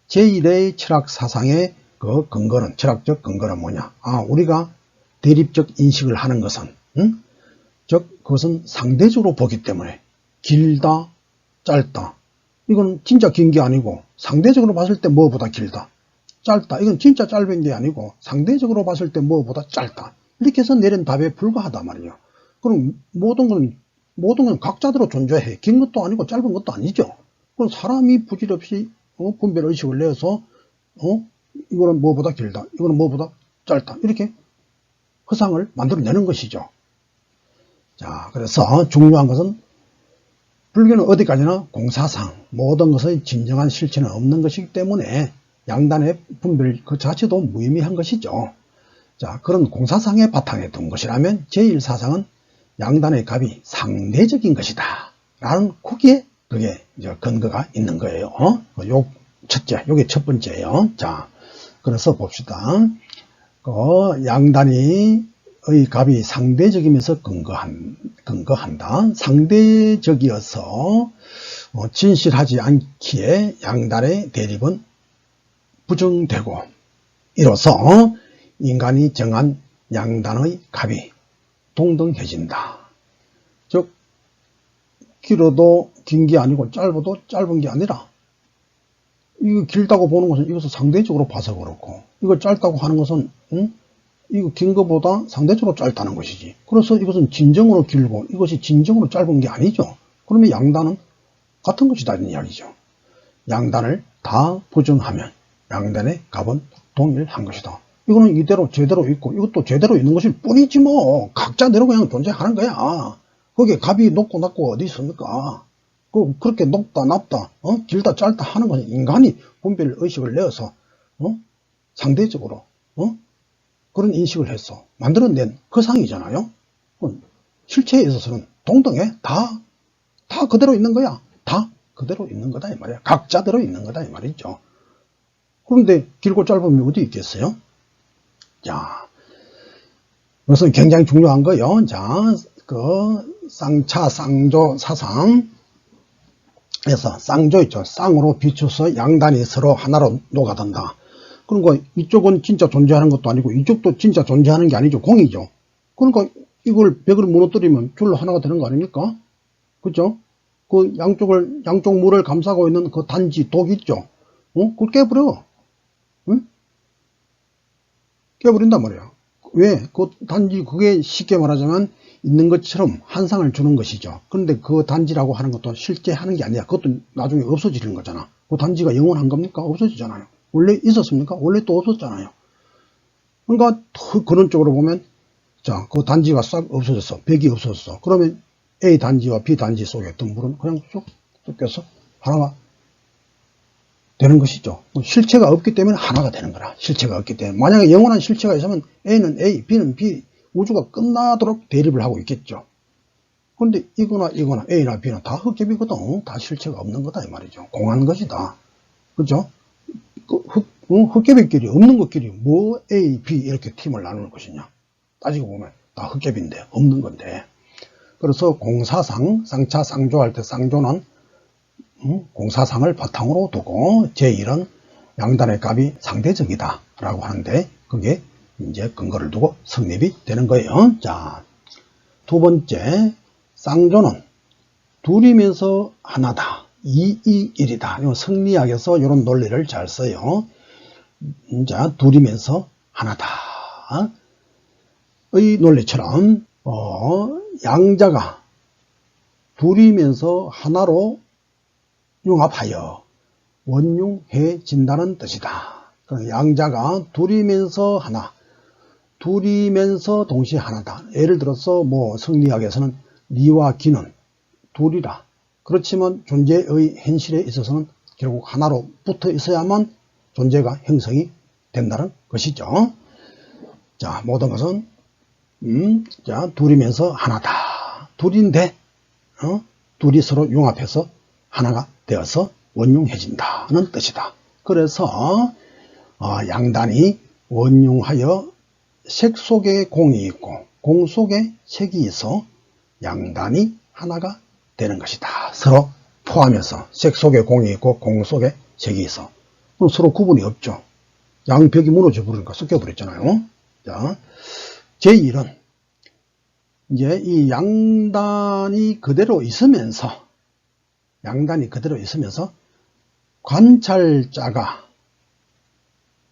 제1의 철학사상의 그 근거는, 철학적 근거는 뭐냐? 우리가 대립적 인식을 하는 것은 즉 그것은 상대적으로 보기 때문에 길다 짧다 이건 진짜 긴 게 아니고 상대적으로 봤을 때 뭐보다 길다 짧다 이건 진짜 짧은 게 아니고 상대적으로 봤을 때 뭐보다 짧다 이렇게 해서 내린 답에 불과하단 말이에요. 그럼 모든 건 각자대로 존재해. 긴 것도 아니고 짧은 것도 아니죠. 그럼 사람이 부질없이 분별 의식을 내서 이거는 뭐보다 길다 이거는 뭐보다 짧다 이렇게 허상을 만들어내는 것이죠. 자, 그래서 중요한 것은 불교는 어디까지나 공사상, 모든 것의 진정한 실체는 없는 것이기 때문에 양단의 분별 그 자체도 무의미한 것이죠. 자, 그런 공사상의 바탕에 둔 것이라면 제1사상은 양단의 갑이 상대적인 것이다 라는 거기에 그게 이제 근거가 있는 거예요. 요 첫째, 요게 첫 번째예요. 자, 그래서 봅시다. 양단의 갑이 상대적이면서 근거한다. 상대적이어서 진실하지 않기에 양단의 대립은 부정되고 이로써 인간이 정한 양단의 갑이 동등해진다. 즉 길어도 긴 게 아니고 짧아도 짧은 게 아니라 이거 길다고 보는 것은 이것을 상대적으로 봐서 그렇고 이걸 짧다고 하는 것은 이거 긴 것보다 상대적으로 짧다는 것이지. 그래서 이것은 진정으로 길고 이것이 진정으로 짧은 게 아니죠. 그러면 양단은 같은 것이다 는 이야기죠. 양단을 다 부정하면 양단의 값은 동일한 것이다. 이거는 이대로 제대로 있고 이것도 제대로 있는 것일 뿐이지 뭐 각자대로 그냥 존재하는 거야. 거기에 값이 높고 낮고 어디 있습니까? 그렇게 높다 낮다 길다 짧다 하는 것은 인간이 분별 의식을 내어서 상대적으로 그런 인식을 해서 만들어낸 그 상이잖아요. 실체에 있어서는 동등해. 다 그대로 있는 거야. 다 그대로 있는 거다 이 말이야. 각자대로 있는 거다 이 말이죠. 그런데 길고 짧으면 어디 있겠어요? 자, 이것은 굉장히 중요한 거예요. 자, 쌍차, 쌍조 사상에서 쌍조 있죠. 쌍으로 비춰서 양단이 서로 하나로 녹아든다. 그러니까 이쪽은 진짜 존재하는 것도 아니고 이쪽도 진짜 존재하는 게 아니죠. 공이죠. 그러니까 이걸 벽을 무너뜨리면 줄로 하나가 되는 거 아닙니까? 그죠? 그 양쪽 물을 감싸고 있는 그 단지 독 있죠? 그걸 깨버려. 응? 깨버린단 말이야. 왜? 그 단지 그게 쉽게 말하자면 있는 것처럼 환상을 주는 것이죠. 그런데 그 단지라고 하는 것도 실제 하는 게 아니야. 그것도 나중에 없어지는 거잖아. 그 단지가 영원한 겁니까? 없어지잖아요. 원래 있었습니까? 원래 또 없었잖아요. 그러니까 그런 쪽으로 보면 자, 그 단지가 싹 없어졌어. 100이 없어졌어. 그러면 A 단지와 B 단지 속에 있던 물은 그냥 쭉 섞여서 하나가 되는 것이죠. 실체가 없기 때문에 하나가 되는 거라. 실체가 없기 때문에. 만약에 영원한 실체가 있으면 A는 A, B는 B, 우주가 끝나도록 대립을 하고 있겠죠. 그런데 이거나 A나 B나 다 흑kép이거든. 다 실체가 없는 거다 이 말이죠. 공한 것이다. 그죠? 흑kép이끼리 없는 것끼리 뭐 A, B 이렇게 팀을 나누는 것이냐. 따지고 보면 다 흑kép인데 없는 건데. 그래서 공사상, 쌍차 쌍조할 때 쌍조는 공사상을 바탕으로 두고 제1은 양단의 값이 상대적이다 라고 하는데 그게 이제 근거를 두고 성립이 되는 거예요. 자, 두 번째 쌍조는 둘이면서 하나다. 2, 1이다. 이거 성리학에서 이런 논리를 잘 써요. 자, 둘이면서 하나다. 의 논리처럼 양자가 둘이면서 하나로 융합하여 원융해진다는 뜻이다. 양자가 둘이면서 하나, 둘이면서 동시에 하나다. 예를 들어서 뭐 성리학에서는 리와 기는 둘이라. 그렇지만 존재의 현실에 있어서는 결국 하나로 붙어 있어야만 존재가 형성이 된다는 것이죠. 자, 모든 것은 자, 둘이면서 하나다. 둘인데 둘이 서로 융합해서 하나가 되어서 원융해진다는 뜻이다. 그래서 양단이 원융하여 색 속에 공이 있고 공 속에 색이 있어 양단이 하나가 되는 것이다. 서로 포함해서 색 속에 공이 있고 공 속에 색이 있어 서로 구분이 없죠. 양벽이 무너져 버리니까 섞여 버렸잖아요. 자, 제1은 이제 이 양단이 그대로 있으면서 관찰자가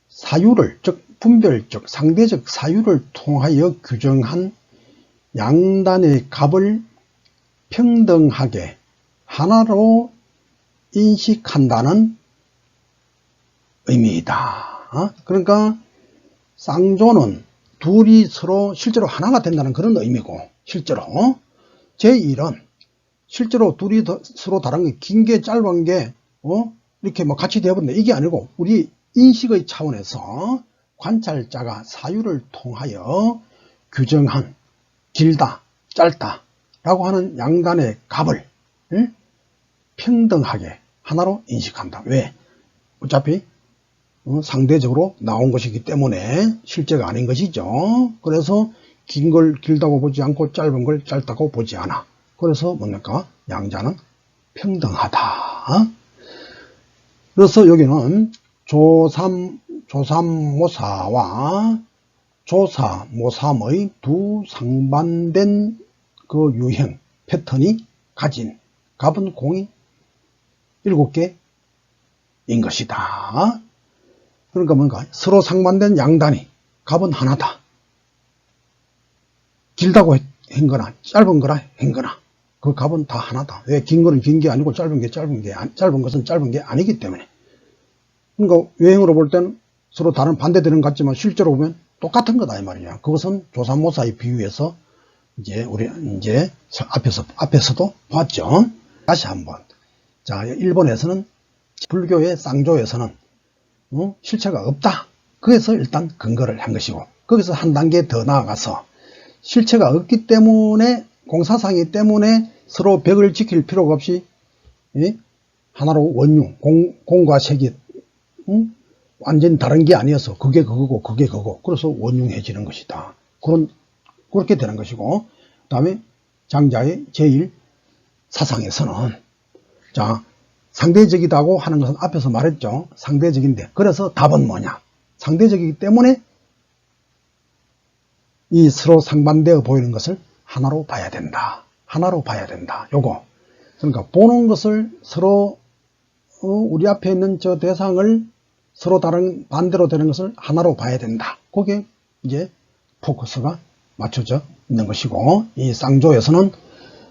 사유를, 즉 분별적, 상대적 사유를 통하여 규정한 양단의 값을 평등하게 하나로 인식한다는 의미이다. 그러니까 쌍조는 둘이 서로 실제로 하나가 된다는 그런 의미고, 실제로 제1은 실제로 둘이 서로 다른 게 긴 게 짧은 게 이렇게 뭐 같이 되어버린다 이게 아니고 우리 인식의 차원에서 관찰자가 사유를 통하여 규정한 길다 짧다 라고 하는 양단의 값을 평등하게 하나로 인식한다. 왜? 어차피 상대적으로 나온 것이기 때문에 실제가 아닌 것이죠. 그래서 긴 걸 길다고 보지 않고 짧은 걸 짧다고 보지 않아. 그래서 뭡니까? 양자는 평등하다. 그래서 여기는 조삼모사와 조사모삼의 두 상반된 그 유형, 패턴이 가진 값은 공이 7개인 것이다. 그러니까 뭔가 서로 상반된 양단이 값은 하나다. 길다고 한거나 짧은 거라 한거나 그 값은 다 하나다. 왜? 긴 거는 긴 게 아니고 짧은 것은 짧은 게 아니기 때문에. 그러니까 외형으로 볼 때는 서로 다른 반대되는 것 같지만 실제로 보면 똑같은 거다 이 말이야. 그것은 조삼모사의 비유에서 우리 앞에서도 봤죠. 다시 한번. 자, 일본에서는 불교의 쌍조에서는 실체가 없다. 그래서 일단 근거를 한 것이고 거기서 한 단계 더 나아가서 실체가 없기 때문에 공사상이기 때문에 서로 벽을 지킬 필요가 없이 하나로 원융, 공과 색이 완전히 다른 게 아니어서 그게 그거고 그게 그거. 그래서 원융해지는 것이다. 그렇게 되는 것이고 그 다음에 장자의 제1 사상에서는 자 상대적이다고 하는 것은 앞에서 말했죠. 상대적인데 그래서 답은 뭐냐? 상대적이기 때문에 이 서로 상반되어 보이는 것을 하나로 봐야 된다. 하나로 봐야 된다. 요거. 그러니까 보는 것을 서로 우리 앞에 있는 저 대상을 서로 다른 반대로 되는 것을 하나로 봐야 된다. 그게 이제 포커스가 맞춰져 있는 것이고 이 쌍조에서는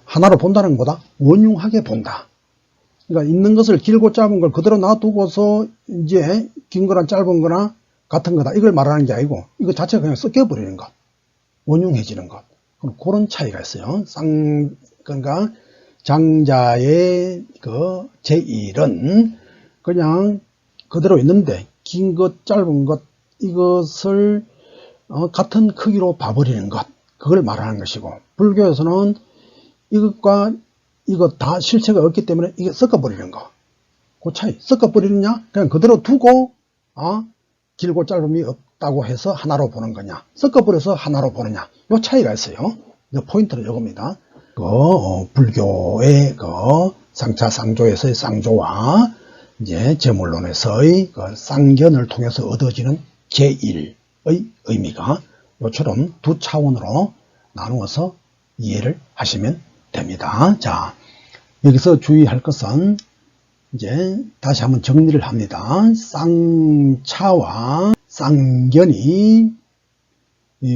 하나로 본다는 것보다 원융하게 본다. 그러니까 있는 것을 길고 짧은 걸 그대로 놔두고서 이제 긴 거나 짧은 거나 같은 거다 이걸 말하는 게 아니고 이거 자체가 그냥 섞여버리는 것, 원흉해지는 것, 그런 차이가 있어요. 그러니까 장자의 그 제1은 그냥 그대로 있는데 긴 것 짧은 것 이것을 같은 크기로 봐버리는 것, 그걸 말하는 것이고, 불교에서는 이것과 이것 다 실체가 없기 때문에 이게 섞어버리는 거, 그 차이. 섞어버리느냐 그냥 그대로 두고 길고 짧음이 없다고 해서 하나로 보는 거냐, 섞어버려서 하나로 보느냐, 요 차이가 있어요. 포인트는 이겁니다. 불교의 상차 상조에서의 쌍조와 이제 제물론에서의 쌍견을 통해서 얻어지는 제1의 의미가 요처럼 두 차원으로 나누어서 이해를 하시면 됩니다. 자, 여기서 주의할 것은 이제 다시 한번 정리를 합니다. 쌍차와 쌍견이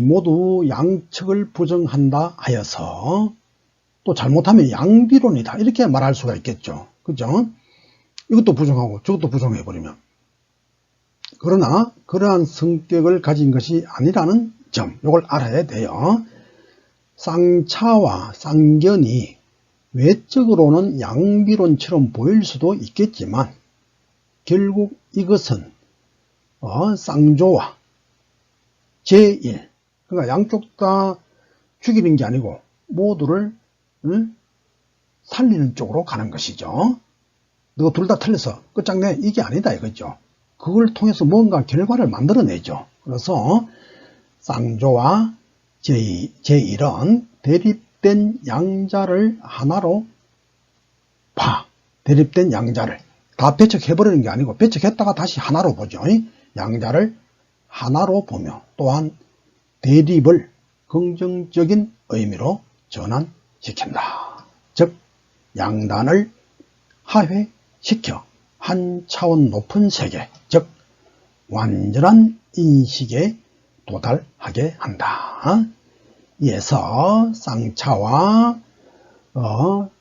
모두 양측을 부정한다 하여서, 또 잘못하면 양비론이다 이렇게 말할 수가 있겠죠. 그죠? 이것도 부정하고 저것도 부정해버리면. 그러나 그러한 성격을 가진 것이 아니라는 점, 이걸 알아야 돼요. 쌍차와 쌍견이 외적으로는 양비론처럼 보일 수도 있겠지만 결국 이것은 쌍조와 제1, 그러니까 양쪽 다 죽이는 게 아니고 모두를 살리는 쪽으로 가는 것이죠. 너 둘 다 틀려서 끝장내 이게 아니다 이거죠. 그걸 통해서 뭔가 결과를 만들어내죠. 그래서 쌍조와 제1은 대립된 양자를 하나로 봐. 대립된 양자를 다 배척해버리는 게 아니고 배척했다가 다시 하나로 보죠. 양자를 하나로 보며 또한 대립을 긍정적인 의미로 전환시킨다. 즉 양단을 하회시켜 한 차원 높은 세계, 즉 완전한 인식에 도달하게 한다. 이에서 쌍차와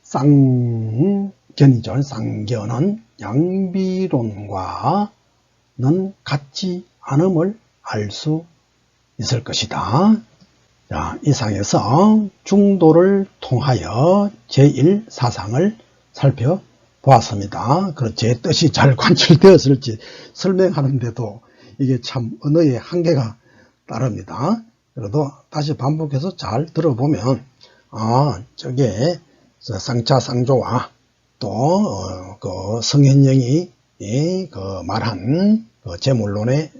쌍견이죠. 쌍견은 양비론과는 같지 않음을 알 수 있을 것이다. 자, 이상에서 중도를 통하여 제1사상을 살펴보았습니다. 제 뜻이 잘 관철되었을지 설명하는데도 이게 참 언어의 한계가 따릅니다. 그래도 다시 반복해서 잘 들어보면 저게 쌍차 쌍조와 또 성현영이 말한 제물론의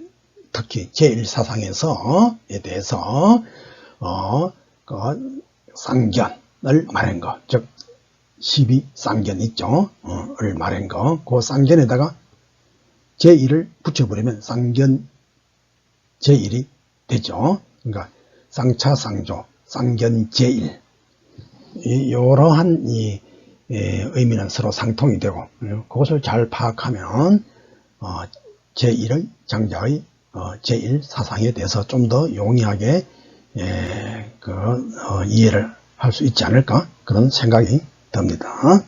특히 제1사상에서에 대해서 쌍견을 말한 것, 즉 12쌍견 있죠. 을 말한 것, 그 쌍견에다가 제1을 붙여버리면 쌍견 제1이 되죠. 그러니까 쌍차 쌍조 쌍견 제1, 이러한 의미는 서로 상통이 되고, 그것을 잘 파악하면 제1의 장자의 제1 사상에 대해서 좀 더 용이하게 이해를 할 수 있지 않을까, 그런 생각이 듭니다.